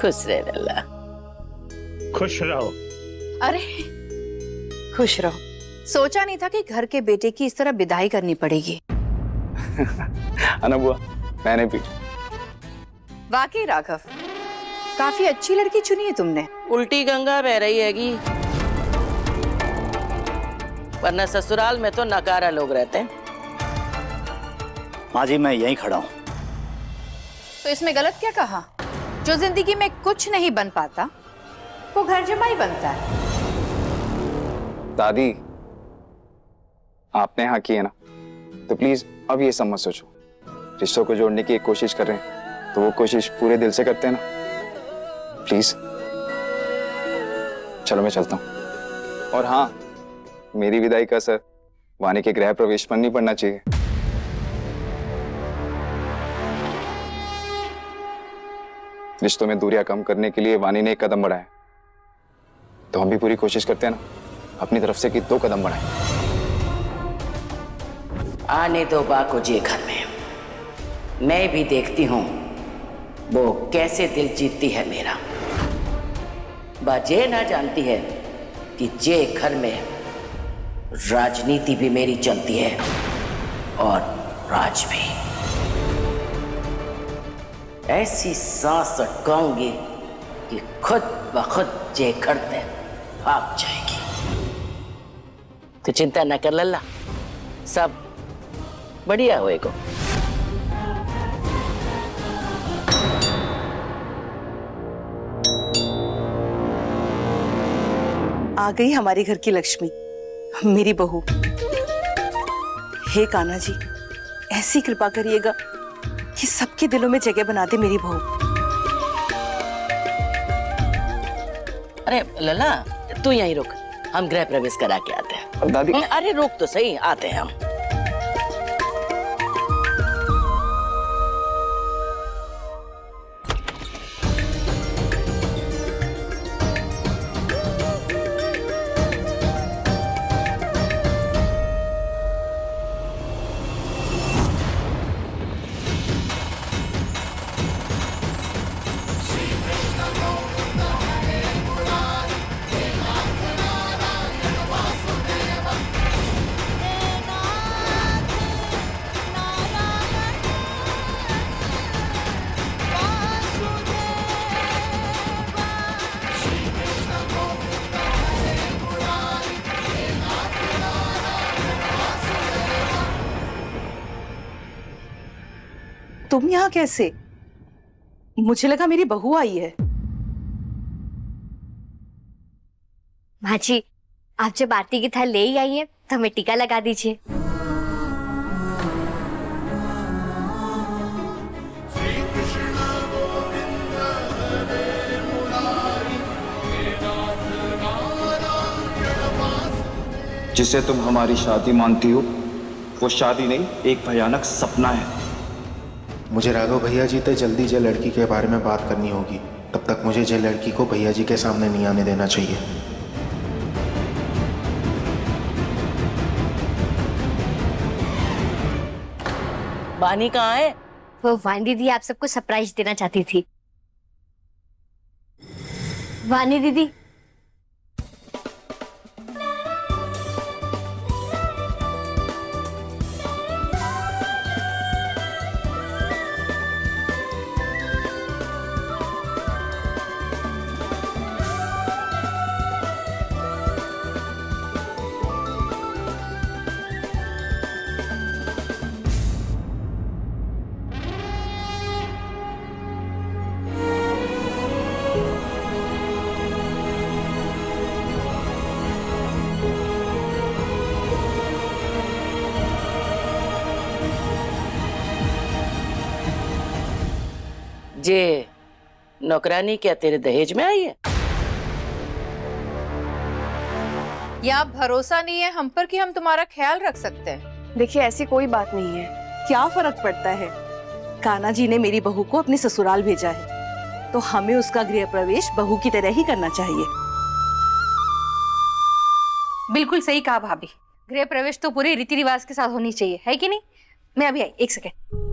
खुश रहे लल्ला। खुश रहो। अरे खुश रहो। सोचा नहीं था कि घर के बेटे की इस तरह विदाई करनी पड़ेगी। अना बुआ, मैंने भी। वाकई राघव, काफी अच्छी लड़की चुनी है तुमने। उल्टी गंगा बह रही हैगी, वरना ससुराल में तो नकारा लोग रहते हैं। माँ जी मैं यहीं खड़ा हूँ। तो इसमें गलत क्या कहा? जो जिंदगी में कुछ नहीं बन पाता वो घर जमाई बनता है। दादी, आपने हाँ की है ना, तो प्लीज अब ये सब मत सोचो। रिश्तों को जोड़ने की एक कोशिश कर रहे हैं तो वो कोशिश पूरे दिल से करते हैं ना। प्लीज चलो मैं चलता हूँ। और हाँ, मेरी विदाई का असर वानी के गृह प्रवेश पर नहीं पड़ना चाहिए। रिश्तों में दूरियां कम करने के लिए वानी ने एक कदम बढ़ाया, तो हम भी पूरी कोशिश करते हैं ना अपनी तरफ से कि 2 कदम बढ़ाएं। आने दो बाको जी घर में, मैं भी देखती हूँ वो कैसे दिल जीतती है मेरा। बाजे ना जानती है कि जे घर में राजनीति भी मेरी चलती है और राज भी। ऐसी सांस अटकाऊंगी कि खुद ब खुद जे घर से भाग जाएगी। तो चिंता न कर लल्ला, सब बढ़िया होएगा। आ गई हमारे घर की लक्ष्मी, मेरी बहू। हे कान्हा जी, ऐसी कृपा करिएगा कि सबके दिलों में जगह बना दे मेरी बहू। अरे लल्ला, तू यहीं रुक, हम गृह प्रवेश करा के आते हैं। अब दादी, अरे रुक तो सही, आते हैं हम। तुम यहाँ कैसे? मुझे लगा मेरी बहू आई है। माँ जी, आप जब आरती की थाल ले ही आई है तो हमें टीका लगा दीजिए। जिसे तुम हमारी शादी मानती हो वो शादी नहीं, एक भयानक सपना है। मुझे राघव भैया जी से जल्दी जे लड़की के बारे में बात करनी होगी। तब तक मुझे जे लड़की को भैया जी के सामने नहीं आने देना चाहिए। वानी कहाँ है? वो वानी दीदी आप सबको सरप्राइज देना चाहती थी। वानी दीदी, जे नौकरानी क्या तेरे दहेज में आई है? या भरोसा नहीं है हम पर कि हम तुम्हारा ख्याल रख सकते हैं? देखिए ऐसी कोई बात नहीं है, क्या फर्क पड़ता है। कान्हा जी ने मेरी बहू को अपने ससुराल भेजा है तो हमें उसका गृह प्रवेश बहू की तरह ही करना चाहिए। बिल्कुल सही कहा भाभी, गृह प्रवेश तो पूरे रीति रिवाज के साथ होनी चाहिए, है कि नहीं? मैं अभी आई, एक सेकेंड।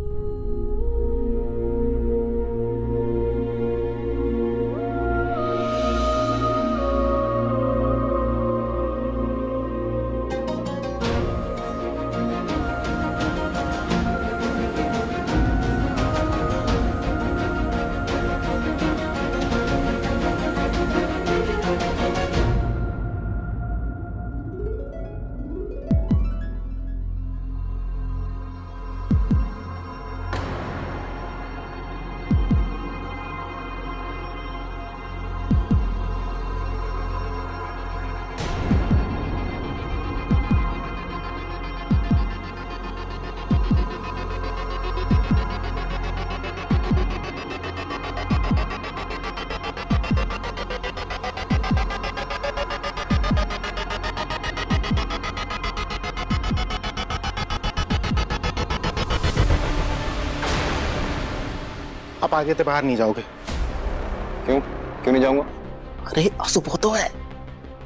आप आगे से बाहर नहीं जाओगे। क्यों क्यों नहीं जाऊंगा? अरे अशुभ हो तो है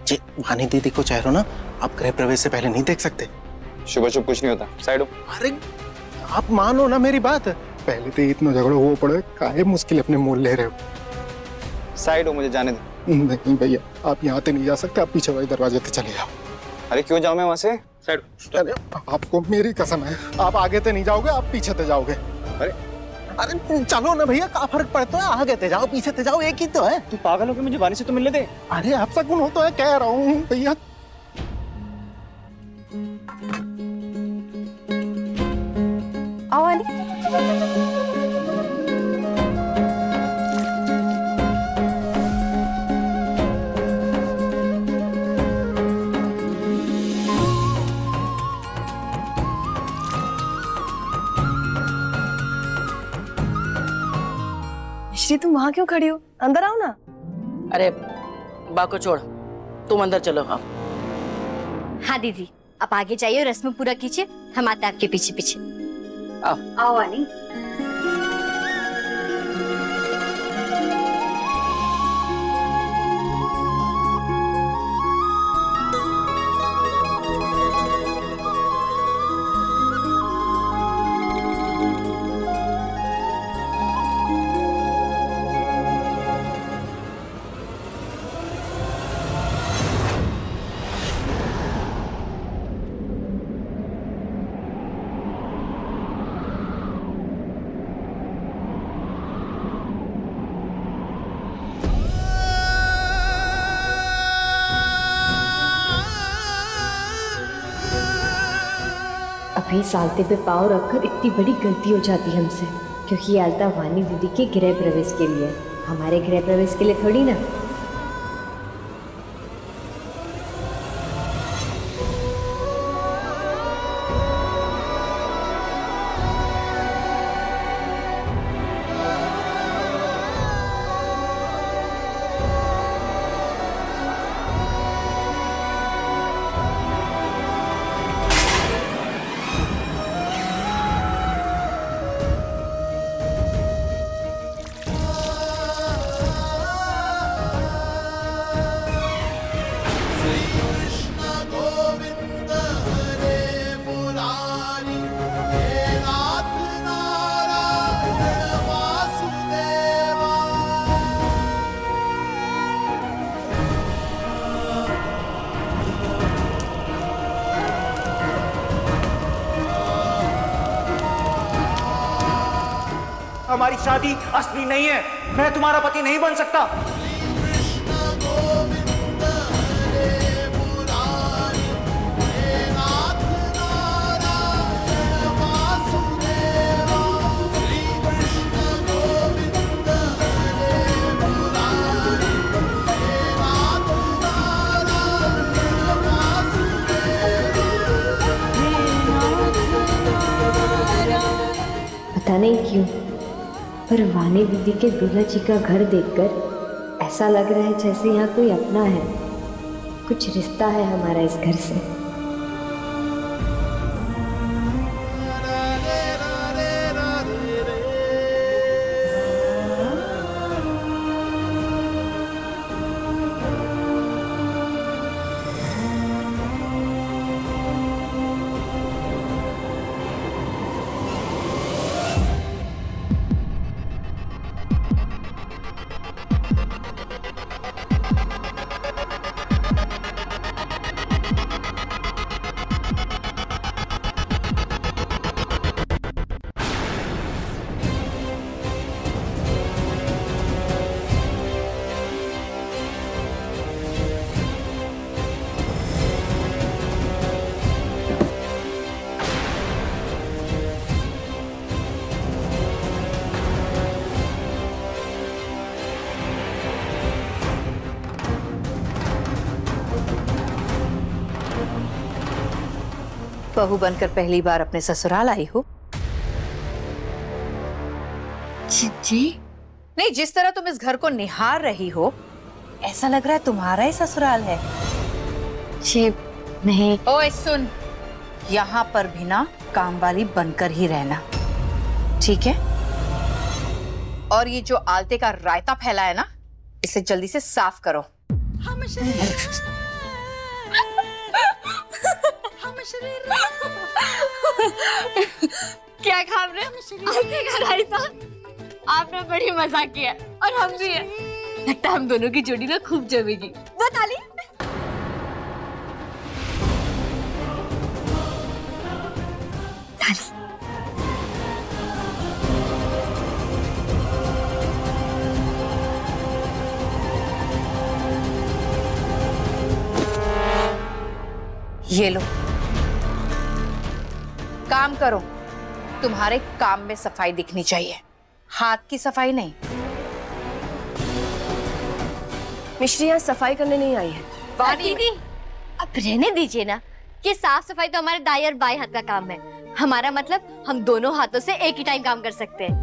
जी, वानी दीदी को चेहरा ना आप गृह प्रवेश से पहले नहीं देख सकते। शुभ शुभ कुछ नहीं होता, साइड हो। अरे आप मानो ना मेरी बात, पहले तो इतना झगड़ा हुआ पड़े, काहे मुश्किल अपने मोल ले रहे हो। साइड हो, मुझे जाने दो। नहीं भैया, आप यहाँ से नहीं जा सकते, आप पीछे वाले दरवाजे से चले जाओ। अरे क्यों जाऊं मैं वहां से? साइड। अरे आपको मेरी कसम है, आप आगे से नहीं जाओगे, आप पीछे से जाओगे। अरे अरे चलो ना भैया, क्या फर्क पड़ता है, आगे से जाओ पीछे से जाओ, एक ही तो है। तू पागल हो कि मुझे वानी से तो मिलने दे। अरे आप सगुन हो तो है, कह रहा हूँ भैया। आओ वानी। श्री तुम वहां क्यों खड़ी हो, अंदर आओ ना। अरे बा को छोड़, तुम अंदर चलो। हाँ हाँ दीदी, आप आगे जाइए, रस्म पूरा कीजिए, हम आते हैं आपके पीछे पीछे। आओ। आओ वानी। अभी सालते पे पाँव रखकर इतनी बड़ी गलती हो जाती है हमसे, क्योंकि ये अलता वानी दीदी के गृह प्रवेश के लिए, हमारे गृह प्रवेश के लिए थोड़ी ना। हमारी शादी असली नहीं है, मैं तुम्हारा पति नहीं बन सकता। पता नहीं क्यों, पर वानी दीदी के दूल्हा जी का घर देखकर ऐसा लग रहा है जैसे यहाँ कोई अपना है, कुछ रिश्ता है हमारा इस घर से। बहू बनकर पहली बार अपने ससुराल आई हो? जी नहीं, जिस तरह तुम इस घर को निहार रही हो, ऐसा लग रहा है तुम्हारा ही ससुराल है। जी नहीं। ओए सुन, यहाँ पर भी ना काम वाली बनकर ही रहना, ठीक है? और ये जो आलते का रायता फैला है ना, इसे जल्दी से साफ करो। क्या खा रहे आलते का रायता? आपने बड़ी मजाक किया और हम भी है। लगता है हम दोनों की जोड़ी ना खूब जमेगी। बता ली। ये लो, काम करो। तुम्हारे काम में सफाई दिखनी चाहिए, हाथ की सफाई नहीं। मिश्री यहाँ सफाई करने नहीं आई है। दीदी अब रहने दीजिए ना, ये साफ सफाई तो हमारे दाई और बाएं हाथ का काम है। हमारा मतलब हम दोनों हाथों से एक ही टाइम काम कर सकते हैं।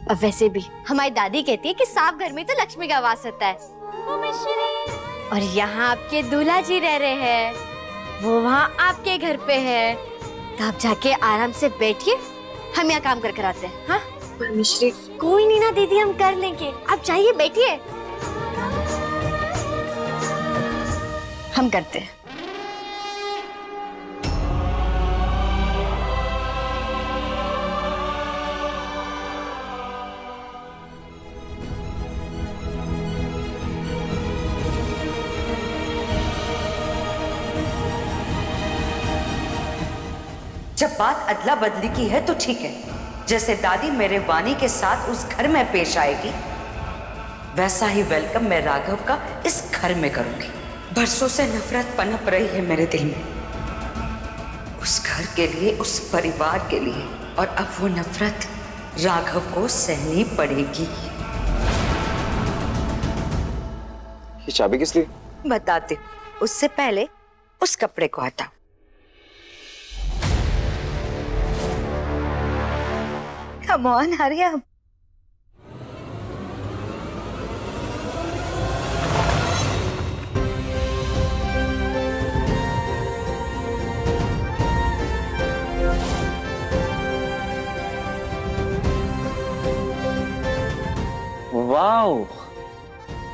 अब वैसे भी हमारी दादी कहती है कि साफ घर में तो लक्ष्मी का वास होता है। और यहाँ आपके दूल्हा जी रह रहे हैं, वो वहाँ आपके घर पे है, तो आप जाके आराम से बैठिए, हम यहाँ काम कर आते हैं। हाँ मिश्री कोई नहीं ना दीदी, हम कर लेंगे, आप जाइए बैठिए, हम करते हैं। जब बात अदला बदली की है तो ठीक है, जैसे दादी मेरे वानी के साथ उस घर में पेश आएगी, वैसा ही वेलकम मैं राघव का इस घर में करूंगी। बरसों से नफरत पनप रही है मेरे दिल में, उस घर के लिए, उस परिवार के लिए, और अब वो नफरत राघव को सहनी पड़ेगी। ये चाबी किस लिए? बताती हूँ, उससे पहले उस कपड़े को हटाओ। Come on, hurry up. Wow,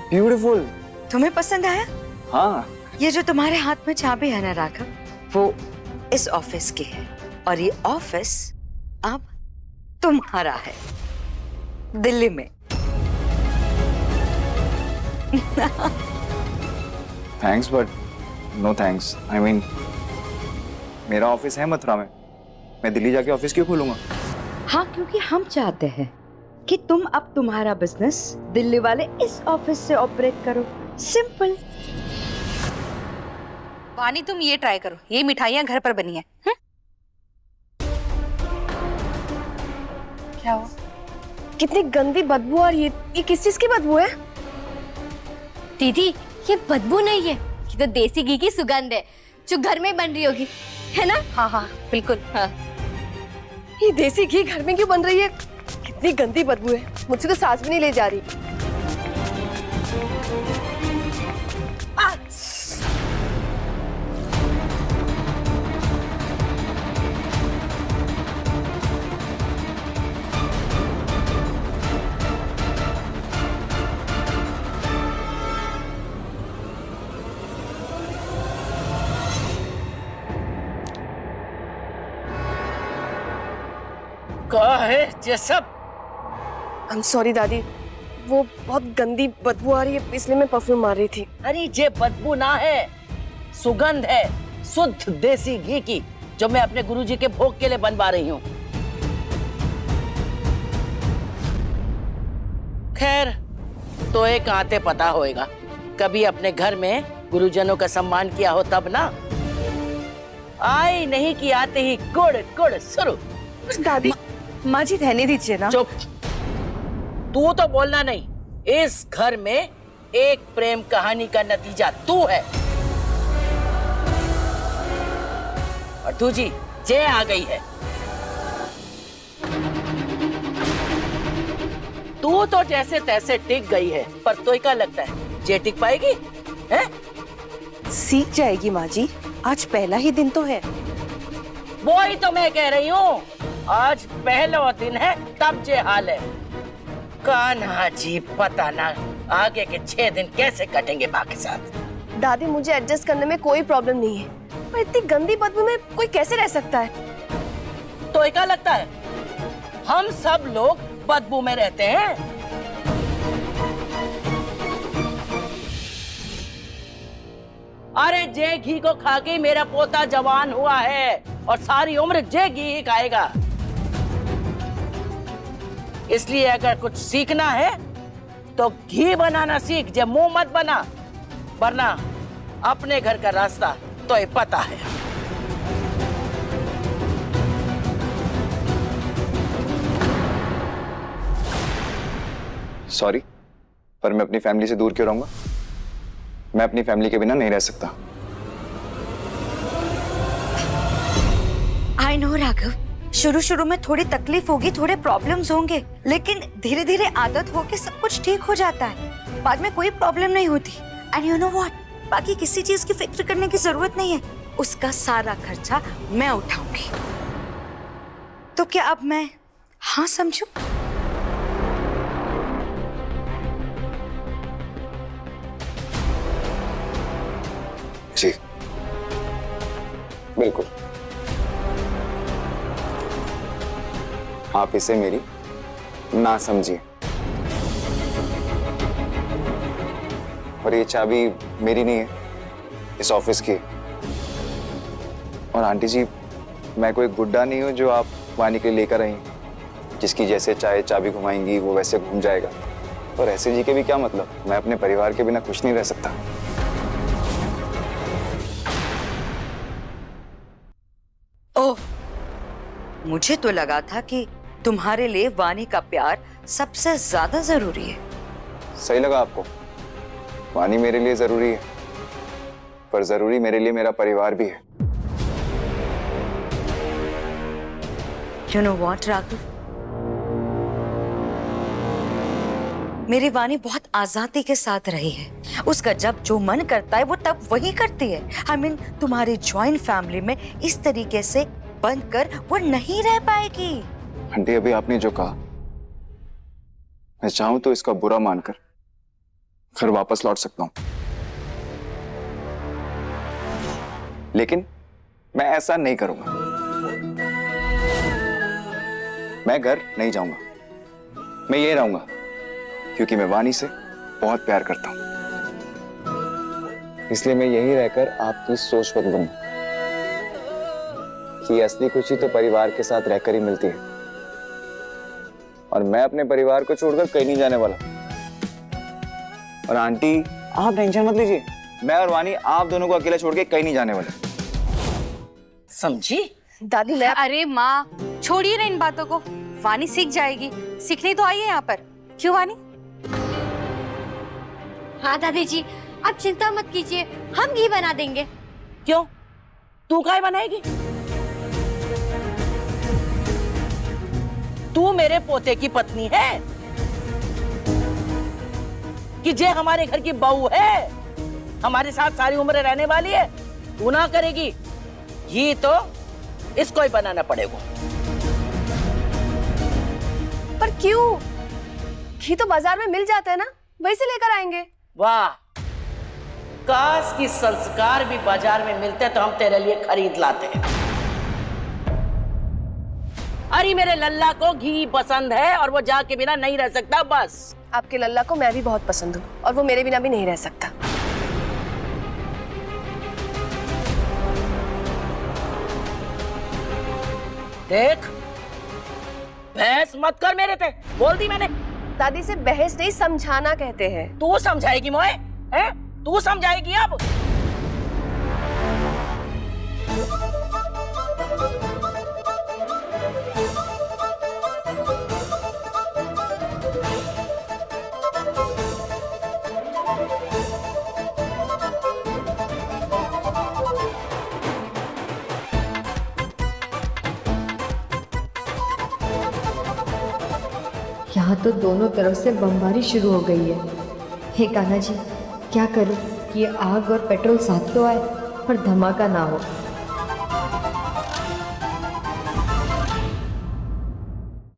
beautiful. तुम्हें पसंद आया? हाँ। ये जो तुम्हारे हाथ में चाबी है ना राघव, वो इस ऑफिस की है, और ये ऑफिस अब तुम्हारा है, दिल्ली में। Thanks but no thanks. I mean, मेरा ऑफिस है मथुरा में, मैं दिल्ली जाके ऑफिस क्यों खोलूंगा? हाँ, क्योंकि हम चाहते हैं कि तुम अब तुम्हारा बिजनेस दिल्ली वाले इस ऑफिस से ऑपरेट करो। सिंपल। वानी तुम ये ट्राई करो, ये मिठाइयाँ घर पर बनी है। क्या हुआ? कितनी गंदी बदबू आ रही है। ये किस चीज की बदबू है? दीदी ये बदबू नहीं है, ये तो देसी घी की सुगंध है जो घर में बन रही होगी, है ना? हाँ हाँ बिल्कुल। हाँ। ये देसी घी घर में क्यों बन रही है? कितनी गंदी बदबू है, मुझसे तो सांस भी नहीं ले जा रही। कहा है ये सब? आई एम सॉरी दादी, वो बहुत गंदी बदबू आ रही है, इसलिए मैं परफ्यूम मार रही थी। अरे ये बदबू ना है, सुगंध है शुद्ध देसी घी की, जो मैं अपने गुरुजी के भोग के लिए बनवा रही हूँ। खैर, तो एक आते पता होएगा, कभी अपने घर में गुरुजनों का सम्मान किया हो तब ना। आई नहीं कि आते ही गुड़ गुड़ शुरू। दादी माँ जी रहने दीजिए ना। चुप, तू तो बोलना नहीं। इस घर में एक प्रेम कहानी का नतीजा तू है, और तुझी जे आ गई है। तू तो जैसे तैसे टिक गई है, पर तो क्या लगता है जे टिक पाएगी? हैं? सीख जाएगी माँ जी, आज पहला ही दिन तो है। वो ही तो मैं कह रही हूँ, आज पहला दिन है तब जे हाल है। कान्हा जी, पता ना आगे के 6 दिन कैसे कटेंगे माँ के साथ। दादी मुझे एडजस्ट करने में कोई प्रॉब्लम नहीं है, पर इतनी गंदी बदबू में कोई कैसे रह सकता है? तो क्या लगता है हम सब लोग बदबू में रहते हैं? अरे जे घी को खा के मेरा पोता जवान हुआ है और सारी उम्र जे घी ही खाएगा। इसलिए अगर कुछ सीखना है तो घी बनाना सीख, जे मुंह मत बना, वरना अपने घर का रास्ता तो ये पता है। सॉरी, पर मैं अपनी फैमिली से दूर क्यों रहूंगा? मैं अपनी फैमिली के बिना नहीं रह सकता। आई नो राघव, शुरू शुरू में थोड़ी तकलीफ होगी, थोड़े प्रॉब्लम्स होंगे, लेकिन धीरे धीरे आदत होके सब कुछ ठीक हो जाता है। बाद में कोई प्रॉब्लम नहीं होती। एंड यू नो व्हाट, बाकी किसी चीज की फिक्र करने की जरूरत नहीं है, उसका सारा खर्चा मैं उठाऊंगी। तो क्या अब मैं हाँ समझू? जी बिल्कुल। आप इसे मेरी ना समझिए। और ये चाबी मेरी नहीं है, इस ऑफिस की है। और आंटी जी, मैं कोई गुड्डा नहीं हूं जो आप वानी के लेकर आई, जिसकी जैसे चाहे चाबी घुमाएंगी वो वैसे घूम जाएगा। और ऐसे जी के भी क्या मतलब? मैं अपने परिवार के बिना खुश नहीं रह सकता। ओह, मुझे तो लगा था कि तुम्हारे लिए वानी का प्यार सबसे ज्यादा जरूरी है। सही लगा आपको? वानी मेरे लिए जरूरी है, पर जरूरी मेरे लिए मेरा परिवार भी है। You know what, Raghav? मेरी वानी बहुत आजादी के साथ रही है। उसका जब जो मन करता है वो तब वही करती है। I mean, तुम्हारी जॉइंट फैमिली में इस तरीके से बंद कर वो नहीं रह पाएगी। आंटी, अभी आपने जो कहा, मैं चाहूं तो इसका बुरा मानकर घर वापस लौट सकता हूं, लेकिन मैं ऐसा नहीं करूंगा। मैं घर नहीं जाऊंगा, मैं यही रहूंगा, क्योंकि मैं वानी से बहुत प्यार करता हूं। इसलिए मैं यही रहकर आपकी सोच बदलूंगा कि असली खुशी तो परिवार के साथ रहकर ही मिलती है। और मैं अपने परिवार को छोड़कर कहीं नहीं जाने वाला। और आंटी, आप टेंशन मत लीजिए, मैं और वानी आप दोनों को अकेला छोड़ के कहीं नहीं जाने वाले। समझी? दादी मैं अरे माँ, छोड़िए ना इन बातों को। वानी सीख जाएगी, सीखने तो आई है यहाँ पर। क्यों वानी? हाँ दादी जी, आप चिंता मत कीजिए, हम घी बना देंगे। क्यों? तू काय बनाएगी? तू मेरे पोते की पत्नी है कि जे हमारे घर की बहू है, हमारे साथ सारी उम्र रहने वाली है। तू ना करेगी घी तो इसको ही बनाना पड़ेगा। पर क्यों? घी तो बाजार में मिल जाता है ना, वहीं से लेकर आएंगे। वाह, काश की संस्कार भी बाजार में मिलते तो हम तेरे लिए खरीद लाते। अरे मेरे लल्ला को घी पसंद है और वो जा के बिना नहीं रह सकता। बस आपके लल्ला को मैं भी बहुत पसंद हूँ और वो मेरे बिना भी नहीं रह सकता। देख, बहस मत कर मेरे थे, बोल दी मैंने। दादी से बहस नहीं, समझाना कहते हैं। तू समझाएगी मोए? हैं? तू समझाएगी अब? यहाँ तो दोनों तरफ से बमबारी शुरू हो गई है। हे कान्हा जी, क्या करूँ कि ये आग और पेट्रोल साथ तो आए और धमाका ना हो।